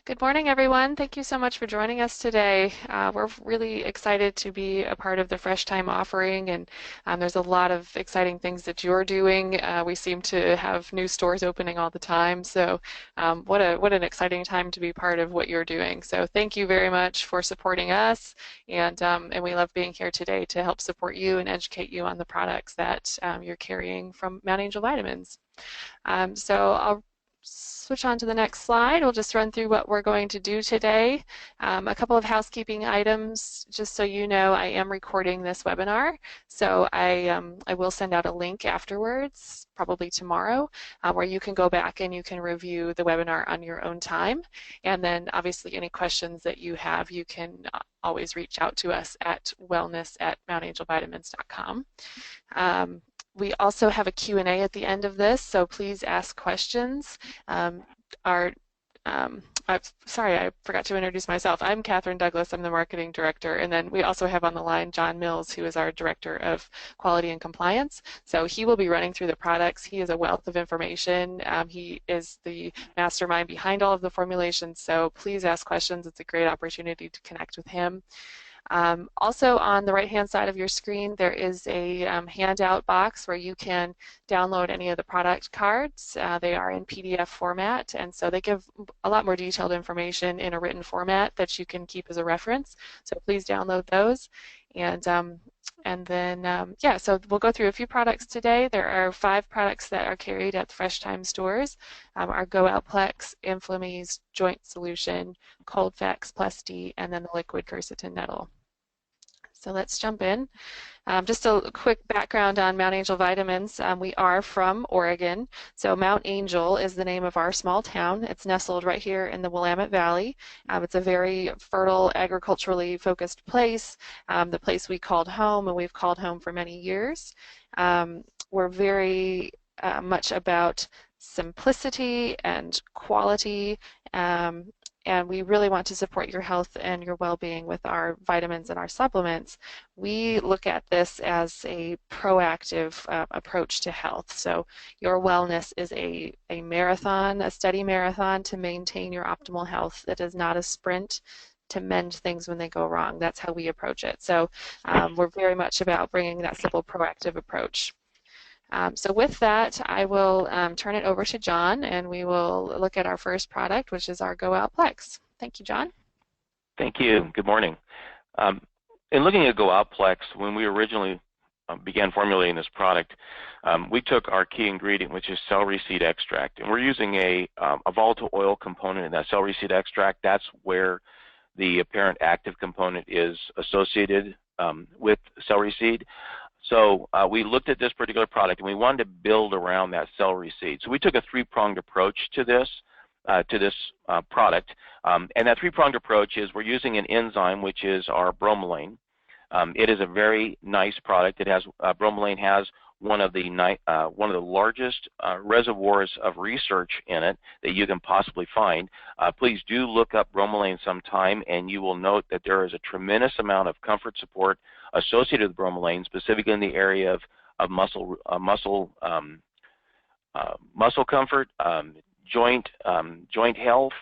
Good morning, everyone. Thank you so much for joining us today. We're really excited to be a part of the Fresh Time offering, and there's a lot of exciting things that you're doing. We seem to have new stores opening all the time, so what an exciting time to be part of what you're doing. So thank you very much for supporting us, and we love being here today to help support you and educate you on the products that you're carrying from Mount Angel Vitamins. So I'll switch on to the next slide. We'll just run through what we're going to do today. A couple of housekeeping items, just so you know, I am recording this webinar, so I will send out a link afterwards, probably tomorrow, where you can go back and you can review the webinar on your own time. And then obviously any questions that you have, you can always reach out to us at wellness@mountangelvitamins.com. We also have a Q&A at the end of this, so please ask questions. I'm sorry, I forgot to introduce myself. I'm Catherine Douglas. I'm the marketing director, and then we also have on the line John Mills, who is our director of quality and compliance. So he will be running through the products. He is a wealth of information. He is the mastermind behind all of the formulations, so please ask questions. It's a great opportunity to connect with him. Also on the right-hand side of your screen, there is a handout box where you can download any of the product cards. They are in PDF format, and so they give a lot more detailed information in a written format that you can keep as a reference. So please download those. And then, yeah, so we'll go through a few products today. There are 5 products that are carried at the Fresh Time stores. Our Go Out Plex, Inflameze Joint Solution, Colfax Plus D, and then the liquid Quercetin Nettle. So let's jump in. Just a quick background on Mount Angel Vitamins. We are from Oregon. So Mount Angel is the name of our small town. It's nestled right here in the Willamette Valley. It's a very fertile, agriculturally focused place, the place we called home, and we've called home for many years. We're very much about simplicity and quality, and we really want to support your health and your well-being with our vitamins and our supplements. We look at this as a proactive approach to health. So your wellness is a marathon, a steady marathon to maintain your optimal health. That is not a sprint to mend things when they go wrong. That's how we approach it. So we're very much about bringing that simple, proactive approach. So with that, I will turn it over to John, and we will look at our first product, which is our Go Out Plex. Thank you, John. Thank you. Good morning. In looking at Go Out Plex, when we originally began formulating this product, we took our key ingredient, which is celery seed extract, and we're using a volatile oil component in that celery seed extract. That's where the apparent active component is associated with celery seed. So we looked at this particular product, and we wanted to build around that celery seed. So we took a 3-pronged approach to this product, and that 3-pronged approach is we're using an enzyme, which is our bromelain. It is a very nice product. It has bromelain has one of the largest reservoirs of research in it that you can possibly find. Please do look up bromelain sometime, and you will note that there is a tremendous amount of comfort support associated with bromelain, specifically in the area of muscle comfort, joint health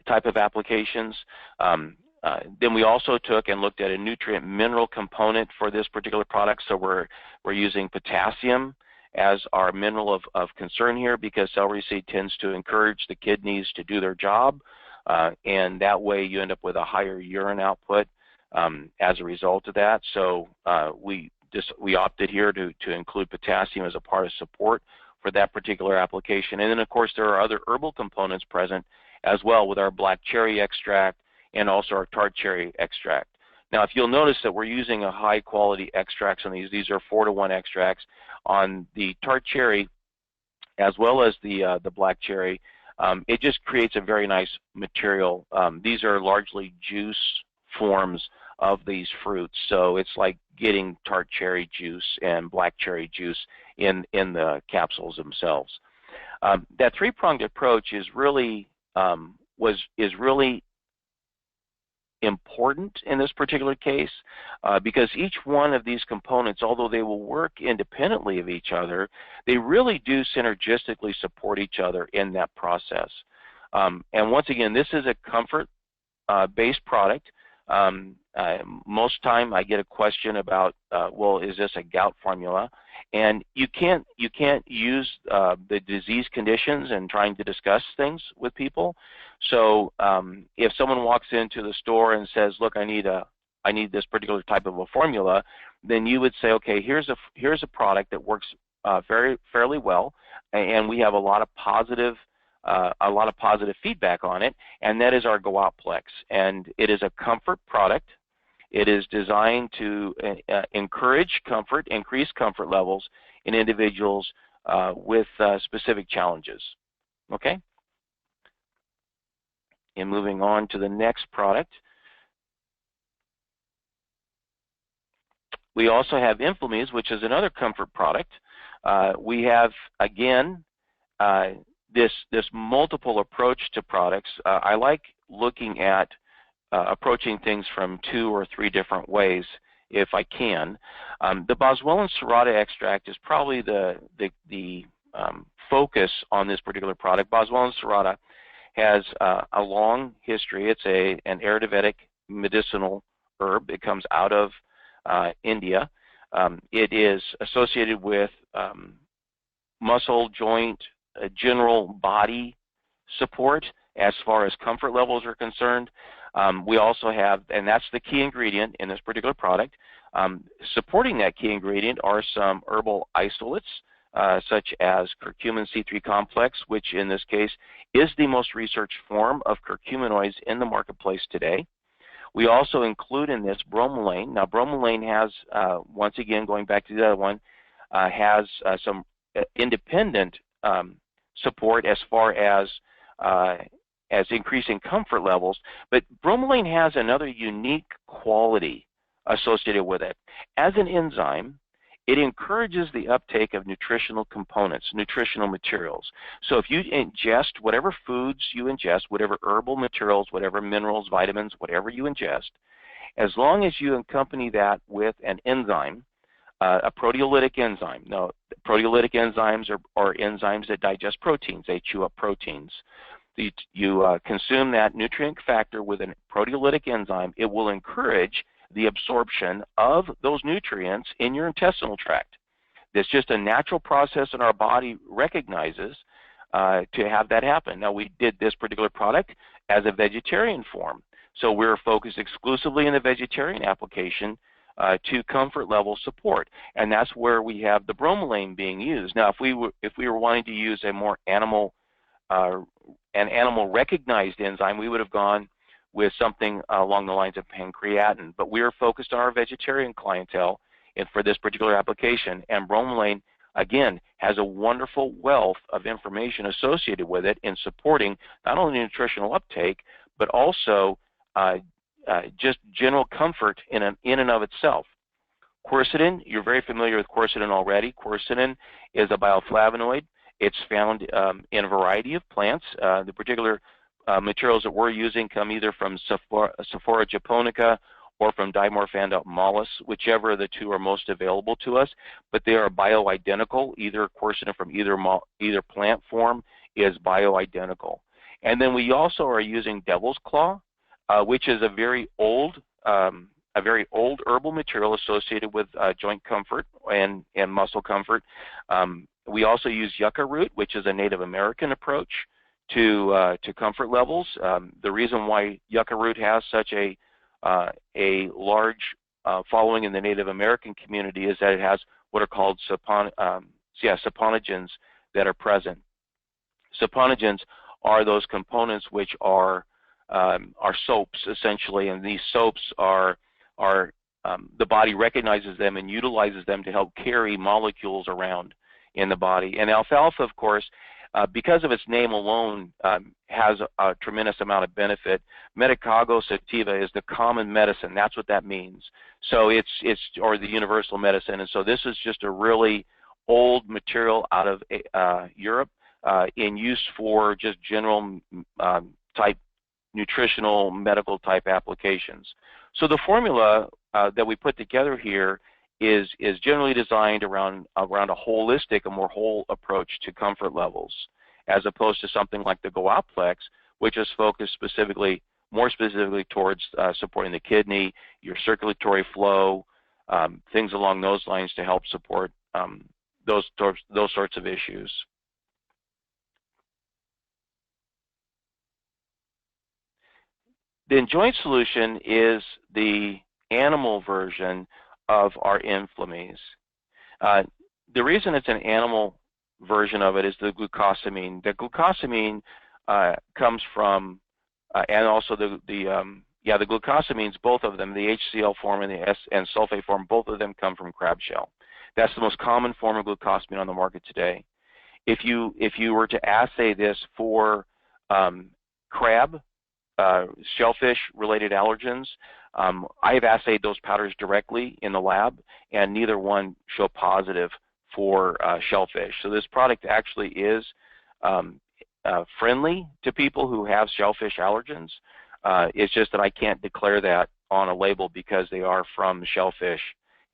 type of applications. Then we also took and looked at a nutrient mineral component for this particular product. So we're using potassium as our mineral of concern here, because celery seed tends to encourage the kidneys to do their job, and that way you end up with a higher urine output as a result of that. So we opted here to include potassium as a part of support for that particular application. And then of course there are other herbal components present as well, with our black cherry extract and also our tart cherry extract. Now, if you'll notice that we're using a high quality extracts on these are 4-to-1 extracts on the tart cherry as well as the black cherry. It just creates a very nice material. These are largely juice forms of these fruits, so it's like getting tart cherry juice and black cherry juice in the capsules themselves. That 3-pronged approach is really really important in this particular case, because each one of these components, although they will work independently of each other, they really do synergistically support each other in that process. And once again, this is a comfort-based product. Most time I get a question about, well, is this a gout formula? And you can't use the disease conditions and trying to discuss things with people. So if someone walks into the store and says, look, I need this particular type of a formula, then you would say, okay, here's a product that works fairly well, and we have a lot of positive feedback on it, and that is our Go Out Plex. And it is a comfort product. It is designed to encourage comfort, increase comfort levels in individuals with specific challenges. Okay? And moving on to the next product. We also have Inflameze, which is another comfort product. We have, again, this multiple approach to products. I like looking at approaching things from 2 or 3 different ways if I can. The Boswellia serrata extract is probably the focus on this particular product. Boswellia serrata has a long history. It's an Ayurvedic medicinal herb. It comes out of India. It is associated with muscle, joint, general body support as far as comfort levels are concerned. We also have, and that's the key ingredient in this particular product, supporting that key ingredient are some herbal isolates such as curcumin C3 complex, which in this case is the most researched form of curcuminoids in the marketplace today. We also include in this bromelain. Now bromelain has, once again going back to the other one, has some independent support as far as increasing comfort levels, but bromelain has another unique quality associated with it. As an enzyme, it encourages the uptake of nutritional components, nutritional materials. So if you ingest whatever foods you ingest, whatever herbal materials, whatever minerals, vitamins, whatever you ingest, as long as you accompany that with an enzyme, a proteolytic enzyme. Now, proteolytic enzymes are enzymes that digest proteins. They chew up proteins. You consume that nutrient factor with a proteolytic enzyme, it will encourage the absorption of those nutrients in your intestinal tract. It's just a natural process and our body recognizes to have that happen. Now, we did this particular product as a vegetarian form. So we're focused exclusively in the vegetarian application to comfort level support, and that's where we have the bromelain being used. Now, if we were wanting to use a more animal recognized enzyme, we would have gone with something along the lines of pancreatin, but we are focused on our vegetarian clientele and for this particular application, and bromelain again has a wonderful wealth of information associated with it in supporting not only nutritional uptake but also just general comfort in and of itself. Quercetin, you're very familiar with quercetin already. Quercetin is a bioflavonoid. It's found in a variety of plants. The particular materials that we're using come either from Sophora japonica or from Dimorphanda mollis, whichever of the two are most available to us, but they are bioidentical. Either quercetin from either plant form is bioidentical. And then we also are using devil's claw, which is a very old herbal material associated with joint comfort and muscle comfort. We also use yucca root, which is a Native American approach to comfort levels. The reason why yucca root has such a large following in the Native American community is that it has what are called saponogens that are present. Saponogens are those components which are soaps essentially, and these soaps are the body recognizes them and utilizes them to help carry molecules around in the body. And alfalfa, of course, because of its name alone, has a tremendous amount of benefit. Medicago sativa is the common medicine. That's what that means. So it's or the universal medicine. And so this is just a really old material out of Europe in use for just general type nutritional medical type applications. So the formula that we put together here is generally designed around a more whole approach to comfort levels. as opposed to something like the Plex, which is focused more specifically towards supporting the kidney, your circulatory flow, things along those lines to help support those sorts of issues. The Joint Solution is the animal version of our Inflameze. The reason it's an animal version of it is the glucosamine. The glucosamine comes from, and also the glucosamines, both of them, the HCl form and the and sulfate form, both of them come from crab shell. That's the most common form of glucosamine on the market today. If you were to assay this for crab, shellfish-related allergens, I have assayed those powders directly in the lab, and neither one show positive for shellfish. So this product actually is friendly to people who have shellfish allergens. It's just that I can't declare that on a label because they are from shellfish,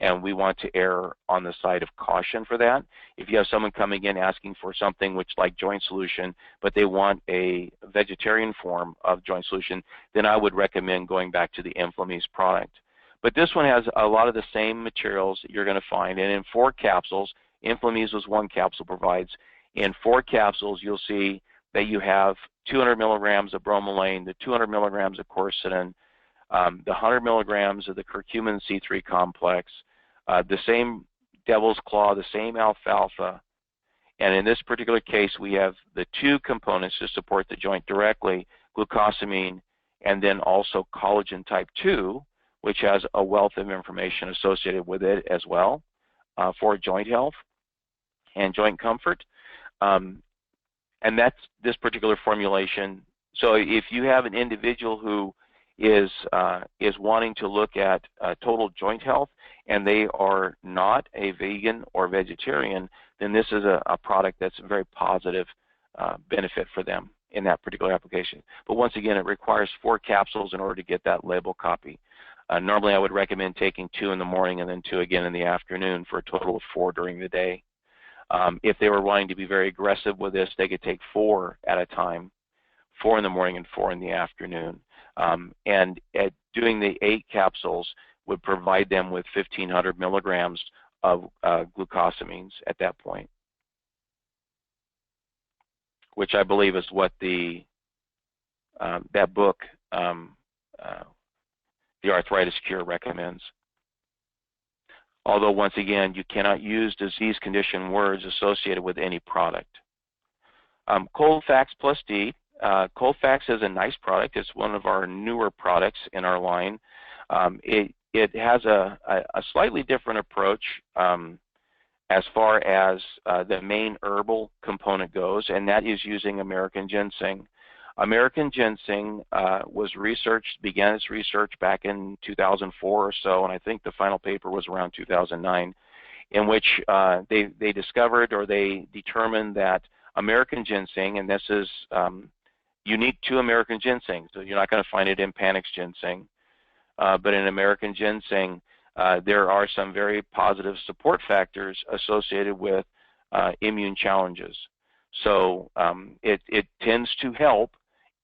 and we want to err on the side of caution for that. If you have someone coming in asking for something which like Joint Solution, but they want a vegetarian form of Joint Solution, then I would recommend going back to the Inflameze product. But this one has a lot of the same materials that you're going to find, and in 4 capsules, Inflameze was 1 capsule provides. In 4 capsules, you'll see that you have 200 milligrams of bromelain, the 200 milligrams of quercetin, the 100 milligrams of the curcumin C3 complex, the same devil's claw, the same alfalfa, and in this particular case, we have the 2 components to support the joint directly, glucosamine, and then also collagen type 2, which has a wealth of information associated with it as well for joint health and joint comfort. And that's this particular formulation. So if you have an individual who is wanting to look at total joint health and they are not a vegan or vegetarian, then this is a product that's a very positive benefit for them in that particular application. But once again, it requires 4 capsules in order to get that label copy. Normally I would recommend taking 2 in the morning and then 2 again in the afternoon for a total of 4 during the day. If they were wanting to be very aggressive with this, they could take 4 at a time, 4 in the morning and 4 in the afternoon. And doing the 8 capsules would provide them with 1,500 milligrams of glucosamines at that point, which I believe is what that book, The Arthritis Cure, recommends. Although, once again, you cannot use disease condition words associated with any product. Colfax plus D. Colfax is a nice product. It's one of our newer products in our line. It has a slightly different approach as far as the main herbal component goes, and that is using American ginseng. American ginseng began its research back in 2004 or so, and I think the final paper was around 2009, in which they discovered, or they determined, that American ginseng, and this is unique to American ginseng, so you're not going to find it in Panax ginseng, but in American ginseng, there are some very positive support factors associated with immune challenges. So it tends to help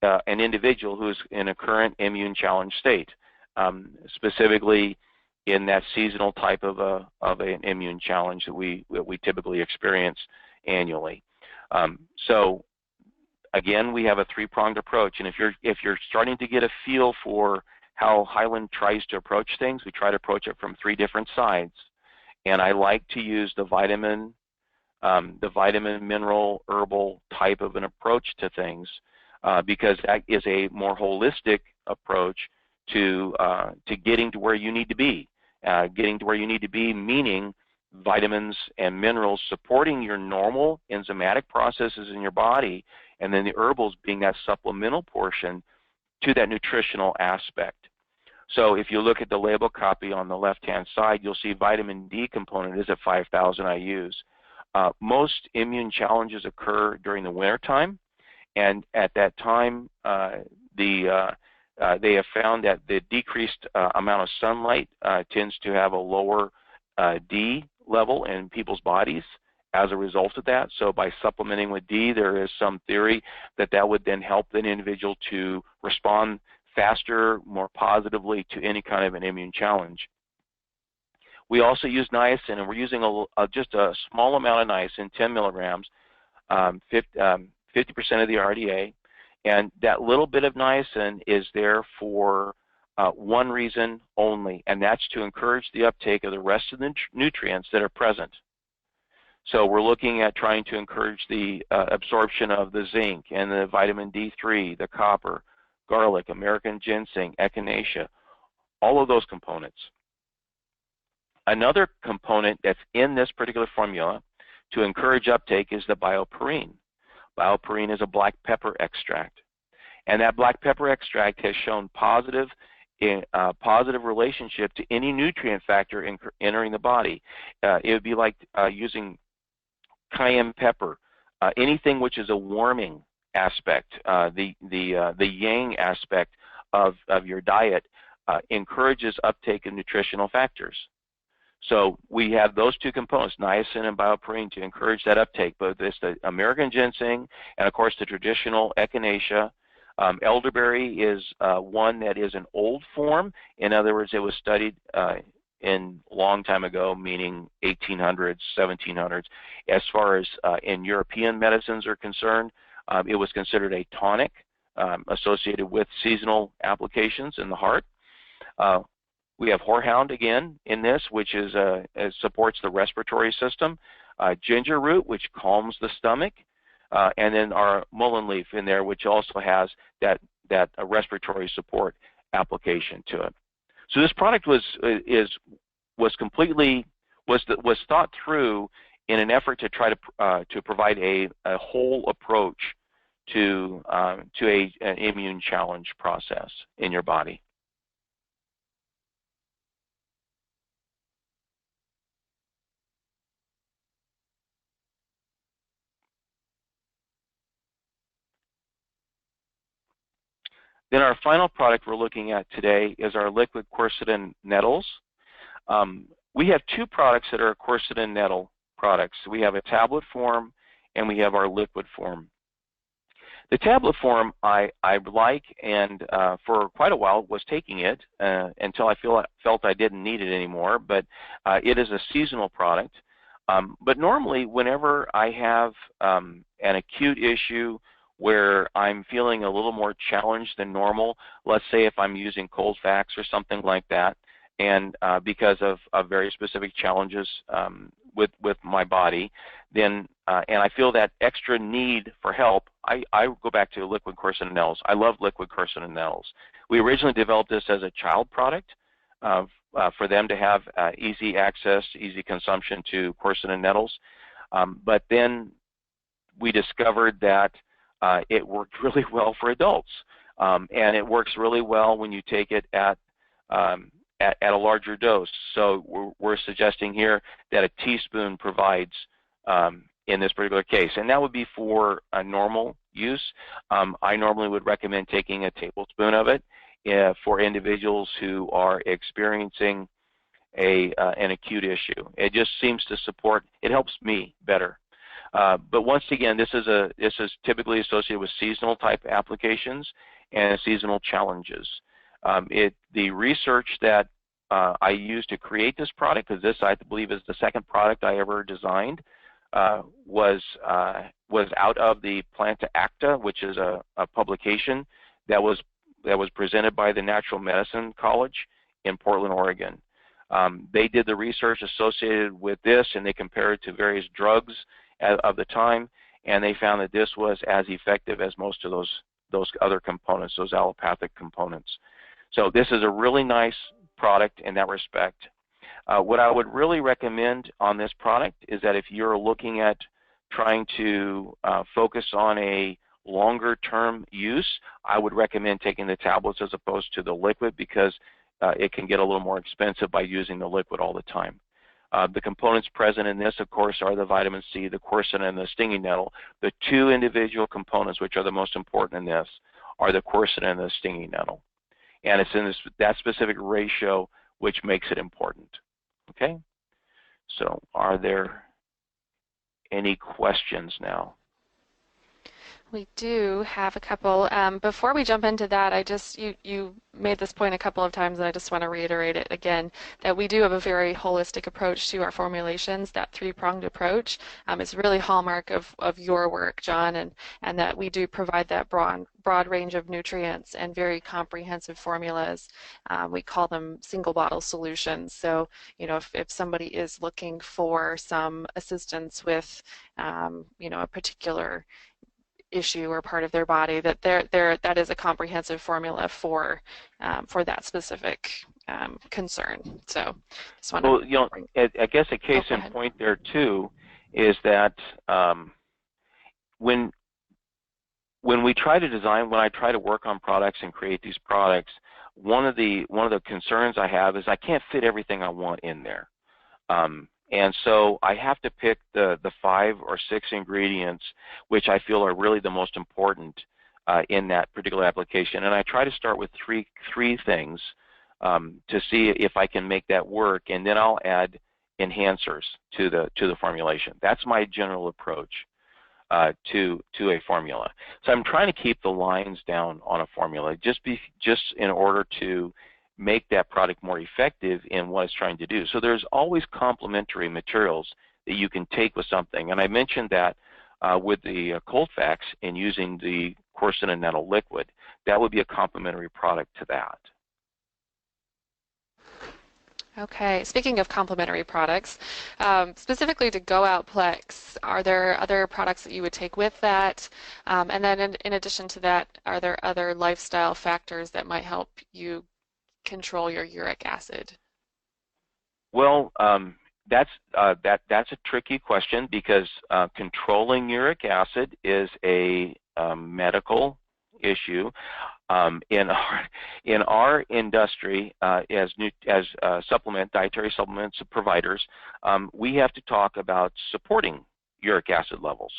an individual who's in a current immune challenge state, specifically in that seasonal type of an immune challenge that we typically experience annually. So again, we have a 3-pronged approach, and if you're starting to get a feel for how Highland tries to approach things, we try to approach it from 3 different sides. And I like to use the vitamin, mineral, herbal type of an approach to things, because that is a more holistic approach to getting to where you need to be. Getting to where you need to be, meaning vitamins and minerals supporting your normal enzymatic processes in your body, and then the herbals being that supplemental portion to that nutritional aspect. So if you look at the label copy on the left-hand side, you'll see vitamin D component is at 5,000 IUs. Most immune challenges occur during the winter time, and at that time, they have found that the decreased amount of sunlight tends to have a lower D level in people's bodies as a result of that. So by supplementing with D, there is some theory that that would then help an individual to respond faster, more positively to any kind of an immune challenge. We also use niacin, and we're using just a small amount of niacin, 10 milligrams, 50% of the RDA, and that little bit of niacin is there for one reason only, and that's to encourage the uptake of the rest of the nutrients that are present. So we're looking at trying to encourage the absorption of the zinc and the vitamin D3, the copper, garlic, American ginseng, echinacea, all of those components. Another component that's in this particular formula to encourage uptake is the bioperine. Bioperine is a black pepper extract, and that black pepper extract has shown positive relationship to any nutrient factor entering the body. It would be like using cayenne pepper, anything which is a warming aspect, the yang aspect of your diet encourages uptake of nutritional factors. So we have those two components, niacin and bioperine, to encourage that uptake, but it's the American ginseng and, of course, the traditional echinacea. Elderberry is one that is an old form. In other words, it was studied in a long time ago, meaning 1800s, 1700s. As far as in European medicines are concerned, it was considered a tonic associated with seasonal applications in the heart. We have horehound again in this, which is supports the respiratory system. Ginger root, which calms the stomach, and then our mullein leaf in there, which also has that respiratory support application to it. So this product was thought through in an effort to try to provide a whole approach to an immune challenge process in your body. Then our final product we're looking at today is our liquid quercetin nettles. We have two products that are quercetin nettle products. We have a tablet form and we have our liquid form. The tablet form I like, and for quite a while was taking it until I felt I didn't need it anymore, but it is a seasonal product. But normally whenever I have an acute issue where I'm feeling a little more challenged than normal, let's say if I'm using Colfax or something like that, and because of very specific challenges with my body, then and I feel that extra need for help, I go back to liquid quercetin nettles. I love liquid quercetin nettles. We originally developed this as a child product for them to have easy access, easy consumption to quercetin nettles, but then we discovered that it worked really well for adults, and it works really well when you take it at a larger dose. So we're suggesting here that a teaspoon provides in this particular case, and that would be for a normal use. I normally would recommend taking a tablespoon of it for individuals who are experiencing an acute issue. It just seems to support, it helps me better. But once again, this is typically associated with seasonal type applications and seasonal challenges. The research that I used to create this product, because this I believe is the second product I ever designed, was out of the Planta Acta, which is a publication that was presented by the Natural Medicine College in Portland, Oregon. They did the research associated with this, and they compared it to various drugs of the time, and they found that this was as effective as most of those other components, those allopathic components. So this is a really nice product in that respect. What I would really recommend on this product is that if you're looking at trying to focus on a longer term use, I would recommend taking the tablets as opposed to the liquid, because it can get a little more expensive by using the liquid all the time. The components present in this, of course, are the vitamin C, the quercetin, and the stinging nettle. The two individual components which are the most important in this are the quercetin and the stinging nettle. And it's in that specific ratio which makes it important. Okay? So are there any questions now? We do have a couple. Before we jump into that, you made this point a couple of times, and I just want to reiterate it again, that we do have a very holistic approach to our formulations. That three-pronged approach is really hallmark of your work, John, and that we do provide that broad range of nutrients and very comprehensive formulas. We call them single bottle solutions. So, if somebody is looking for some assistance with, a particular issue or part of their body, that is a comprehensive formula for that specific concern. So just want Well, to I guess a case in point there too is that when I try to work on products and create these products, one of the concerns I have is I can't fit everything I want in there. And so I have to pick the 5 or 6 ingredients which I feel are really the most important in that particular application. And I try to start with three things to see if I can make that work, and then I'll add enhancers to the formulation. That's my general approach to a formula. So I'm trying to keep the lines down on a formula just in order to make that product more effective in what it's trying to do. So there's always complementary materials that you can take with something. And I mentioned that with the Colfax and using the Quercetin and Nettle liquid, that would be a complementary product to that. Okay, speaking of complementary products, specifically to Go Out Plex, are there other products that you would take with that? And then in addition to that, are there other lifestyle factors that might help you control your uric acid? Well, that's a tricky question because controlling uric acid is a medical issue. In our industry, as dietary supplements providers, we have to talk about supporting uric acid levels.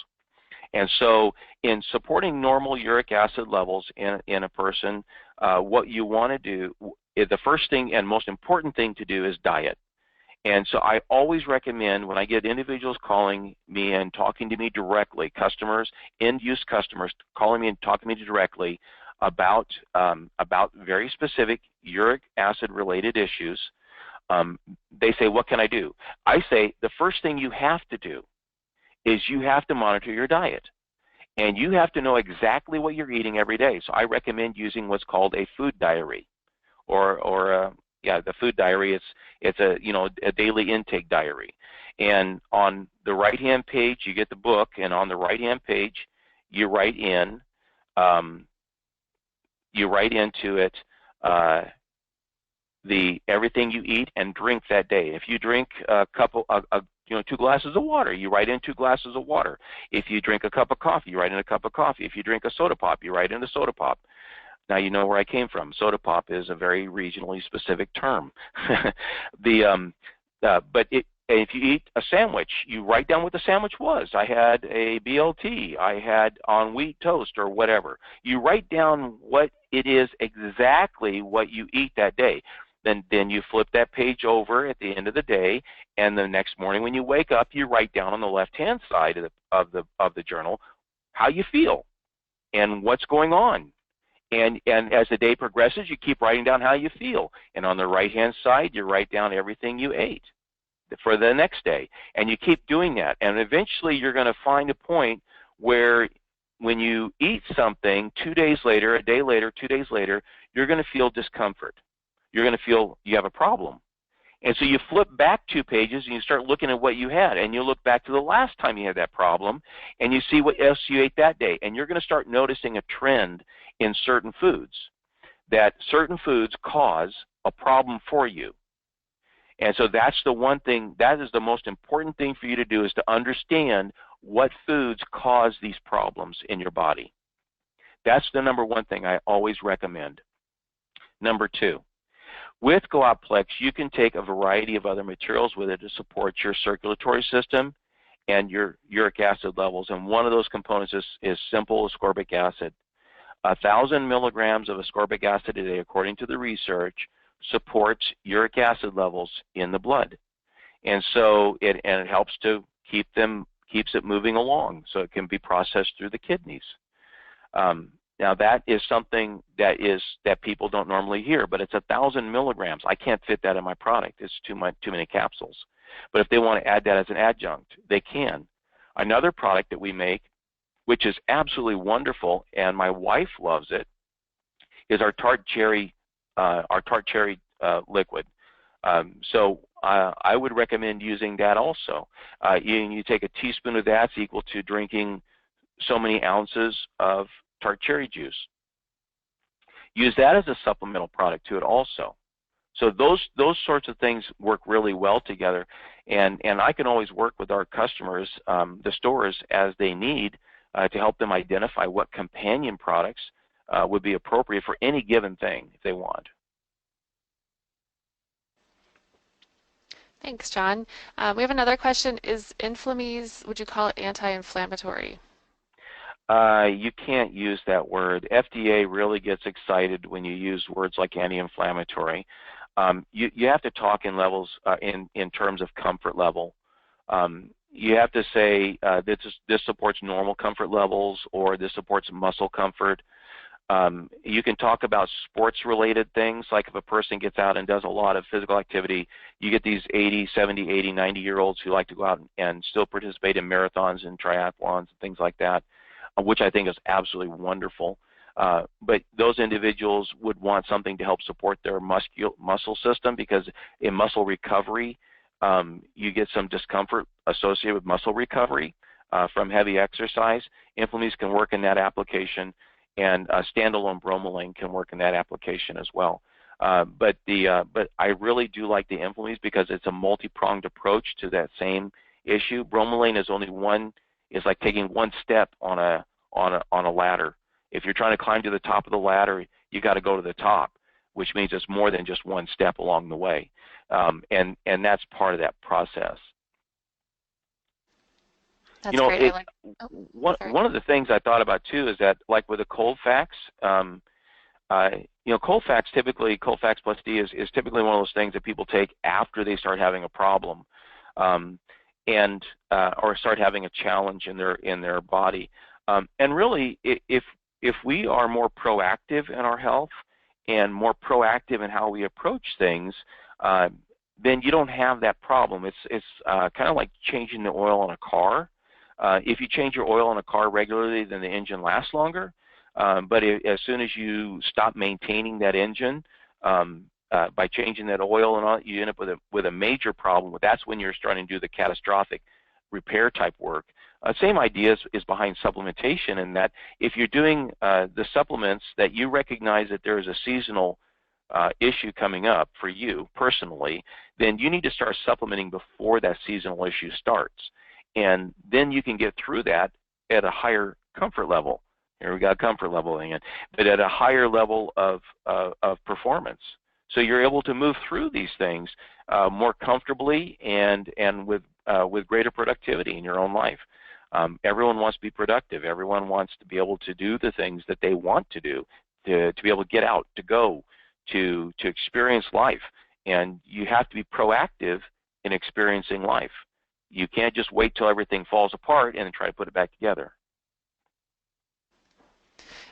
And so in supporting normal uric acid levels in a person, what you want to do, the first thing and most important thing to do is diet. And so I always recommend, when I get individuals calling me and talking to me directly, customers, end-use customers calling me and talking to me directly about very specific uric acid-related issues, they say, what can I do? I say, the first thing you have to do is you have to monitor your diet. And you have to know exactly what you're eating every day. So I recommend using what's called a food diary, the food diary. It's a daily intake diary. And on the right-hand page, you get the book, and on the right-hand page, you write into it everything you eat and drink that day. If you drink 2 glasses of water, you write in 2 glasses of water. If you drink a cup of coffee, you write in a cup of coffee. If you drink a soda pop, you write in a soda pop. Now you know where I came from. Soda pop is a very regionally specific term. But if you eat a sandwich, you write down what the sandwich was. I had a BLT. I had on wheat toast or whatever. You write down what it is exactly what you eat that day. Then you flip that page over at the end of the day, and the next morning when you wake up, you write down on the left-hand side of the journal how you feel and what's going on. And as the day progresses, you keep writing down how you feel. And on the right-hand side, you write down everything you ate for the next day. And you keep doing that. And eventually, you're going to find a point where when you eat something 2 days later, a day later, 2 days later, you're going to feel discomfort. You're going to feel you have a problem. And so you flip back 2 pages and you start looking at what you had, and you look back to the last time you had that problem, and you see what else you ate that day. And you're going to start noticing a trend in certain foods, that certain foods cause a problem for you. And so that's the one thing, that is the most important thing for you to do, is to understand what foods cause these problems in your body. That's the number one thing I always recommend. Number 2. With Go Out Plex, you can take a variety of other materials with it to support your circulatory system and your uric acid levels. And one of those components is simple ascorbic acid. 1,000 milligrams of ascorbic acid a day, according to the research, supports uric acid levels in the blood. And so it helps to keep keeps it moving along so it can be processed through the kidneys. Now that is something that people don't normally hear, but it's 1,000 milligrams. I can't fit that in my product. It's too many capsules. But if they want to add that as an adjunct, they can. Another product that we make, which is absolutely wonderful, and my wife loves it, is our tart cherry liquid. So I would recommend using that also. You take a teaspoon of that, it's equal to drinking so many ounces of tart cherry juice. Use that as a supplemental product to it also. So those sorts of things work really well together, and I can always work with our customers, the stores, as they need to help them identify what companion products would be appropriate for any given thing if they want. Thanks, John. We have another question. Is Inflameze, would you call it anti-inflammatory? You can't use that word. FDA really gets excited when you use words like anti-inflammatory. You have to talk in levels in terms of comfort level. You have to say this supports normal comfort levels, or this supports muscle comfort. You can talk about sports-related things, like if a person gets out and does a lot of physical activity, you get these 80, 70, 80, 90-year-olds who like to go out and still participate in marathons and triathlons and things like that, which I think is absolutely wonderful. But those individuals would want something to help support their muscle system, because in muscle recovery, you get some discomfort associated with muscle recovery from heavy exercise. Inflameze can work in that application, and standalone bromelain can work in that application as well. But I really do like the Inflameze because it's a multi-pronged approach to that same issue. Bromelain is only one. It's like taking one step on a ladder. If you're trying to climb to the top of the ladder, you got to go to the top, which means it's more than just one step along the way, and that's part of that process. That's great. One of the things I thought about too is that, like with the Colfax, Colfax Colfax plus D is typically one of those things that people take after they start having a problem, or start having a challenge in their body. And really, if we are more proactive in our health and more proactive in how we approach things, then you don't have that problem. It's kind of like changing the oil on a car. If you change your oil in a car regularly, then the engine lasts longer. But as soon as you stop maintaining that engine by changing that oil and all, you end up with a major problem. That's when you're starting to do the catastrophic repair type work. Same idea is behind supplementation, in that if you're doing the supplements that you recognize that there is a seasonal issue coming up for you personally, then you need to start supplementing before that seasonal issue starts. And then you can get through that at a higher comfort level. Here we got comfort level again, but at a higher level of performance. So you're able to move through these things more comfortably and with greater productivity in your own life. Everyone wants to be productive. Everyone wants to be able to do the things that they want to do, to be able to get out, to go, to experience life. And you have to be proactive in experiencing life. You can't just wait till everything falls apart and then try to put it back together.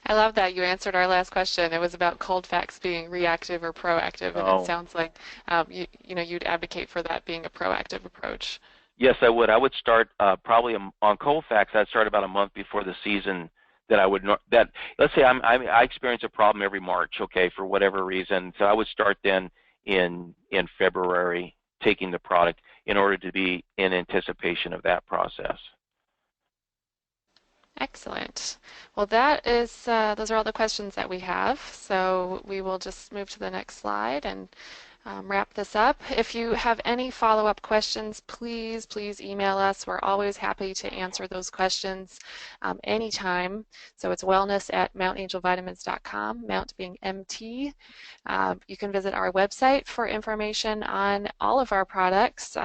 I love that you answered our last question. It was about Colfax being reactive or proactive, and it sounds like you'd advocate for that being a proactive approach. Yes, I would. I would start probably on Colfax. I'd start about a month before the season. Let's say I experience a problem every March, okay, for whatever reason. So I would start then in February taking the product in order to be in anticipation of that process. Excellent. Well, those are all the questions that we have. So we will just move to the next slide and wrap this up. If you have any follow-up questions, please email us. We're always happy to answer those questions anytime. So it's wellness@mountangelvitamins.com, Mount being MT. You can visit our website for information on all of our products,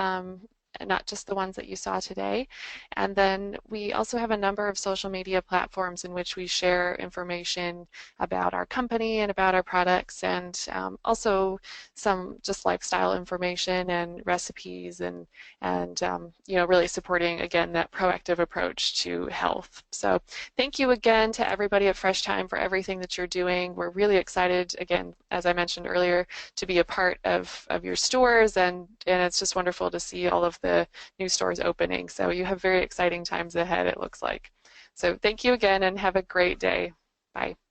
not just the ones that you saw today. And then we also have a number of social media platforms in which we share information about our company and about our products, and also some just lifestyle information and recipes, and really supporting, again, that proactive approach to health. So thank you again to everybody at Fresh Thyme for everything that you're doing. We're really excited, again, as I mentioned earlier, to be a part of your stores, and it's just wonderful to see all of the new stores opening. So you have very exciting times ahead, it looks like. So thank you again and have a great day. Bye.